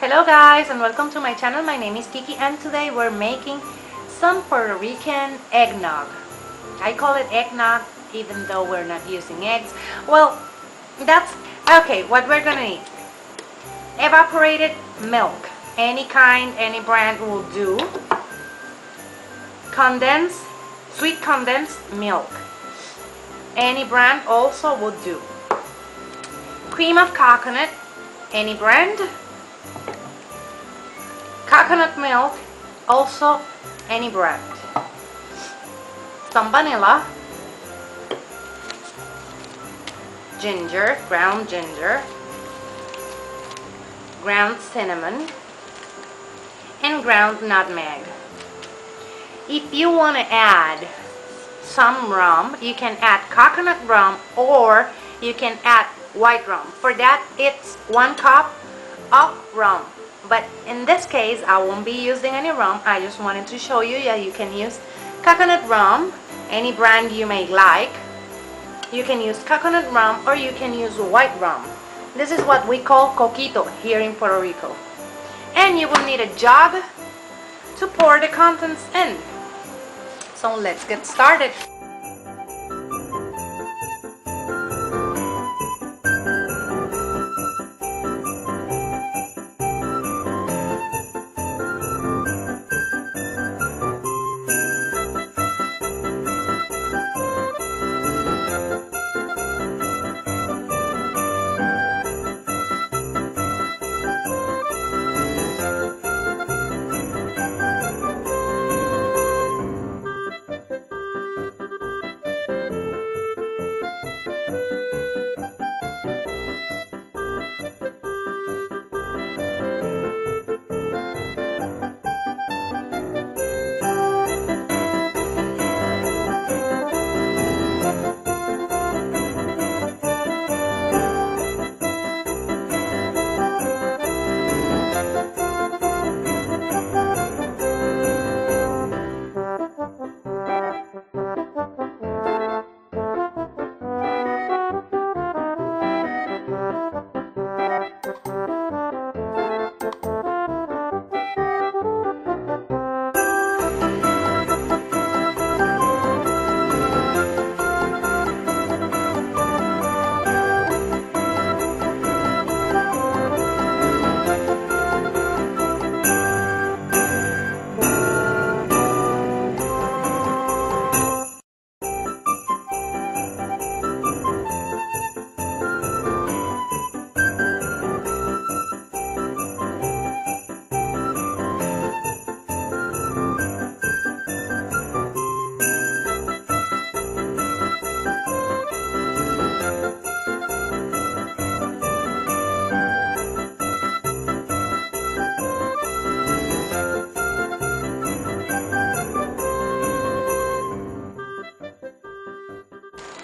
Hello guys and welcome to my channel. My name is Kiki and today we're making some Puerto Rican eggnog. I call it eggnog even though we're not using eggs. Well, that's okay. What we're gonna need: evaporated milk, any kind, any brand will do. Condensed, sweet condensed milk, any brand also would do. Cream of coconut, any brand. Coconut milk, also any brand. Some vanilla, ginger, ground cinnamon, and ground nutmeg. If you want to add some rum, you can add coconut rum or you can add white rum. For that, it's 1 cup of rum. But in this case, I won't be using any rum. I just wanted to show you that you can use coconut rum, any brand you may like. You can use coconut rum or you can use white rum. This is what we call coquito here in Puerto Rico. And you will need a jug to pour the contents in. So let's get started.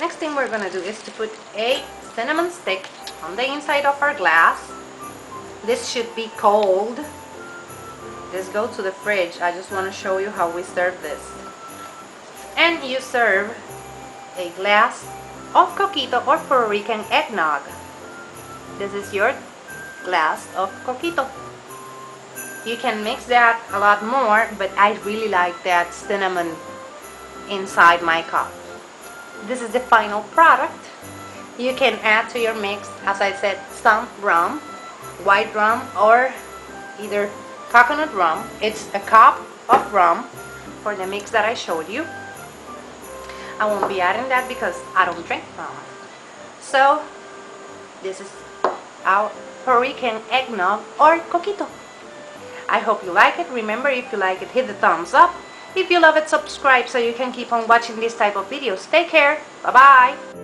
Next thing we're gonna do is to put a cinnamon stick on the inside of our glass. This should be cold. This goes to the fridge. I just want to show you how we serve this. And you serve a glass of coquito or Puerto Rican eggnog. This is your glass of coquito. You can mix that a lot more, but I really like that cinnamon inside my cup. This is the final product. You can add to your mix, as I said, some rum, white rum or either coconut rum. It's a cup of rum for the mix that I showed you. I won't be adding that because I don't drink rum. So this is our Puerto Rican eggnog or coquito. I hope you like it. Remember, if you like it, hit the thumbs up. If you love it, subscribe so you can keep on watching this type of videos. Take care. Bye-bye.